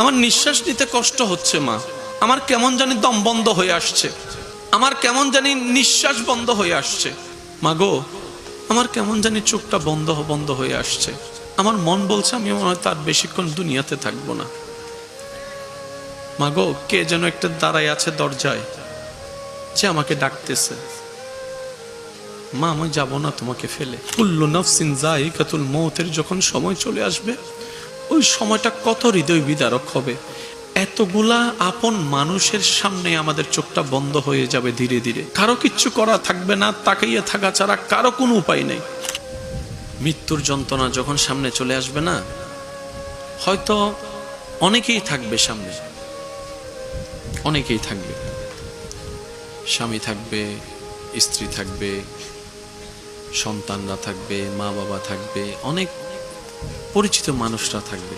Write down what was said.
আমার নিঃশ্বাস নিতে কষ্ট হচ্ছে মা, আমার কেমন জানি দম বন্ধ হয়ে আসছে, আমার কেমন জানি নিঃশ্বাস বন্ধ হয়ে আসছে। মা গো, আমার কেমন জানি চোখটা বন্ধ বন্ধ হয়ে আসছে, আমার মন বলছে আমি মনে হয় তার বেশিক্ষণ দুনিয়াতে থাকবো না। মা গো, কে যেন একটা দাঁড়ায় আছে দরজায়, যে আমাকে ডাকতেছে, মা আমি যাব না তোমাকে ফেলে। কুল্লু নাফসিন যায়িকাতুল মউতের যখন সময় চলে আসবে, ওই সময়টা কত হৃদয় বিদারক হবে। এতগুলা আপন মানুষের সামনে আমাদের চোখটা বন্ধ হয়ে যাবে ধীরে ধীরে, কারো কিচ্ছু করা থাকবে না, তাকাইয়ে থাকা ছাড়া কারো কোনো উপায় নেই। মৃত্যুর যন্ত্রণা যখন সামনে চলে আসবে না, হয়তো অনেকেই থাকবে সামনে, অনেকেই থাকবে, স্বামী থাকবে, স্ত্রী থাকবে, সন্তানরা থাকবে, মা বাবা থাকবে, অনেক পরিচিত মানুষরা থাকবে।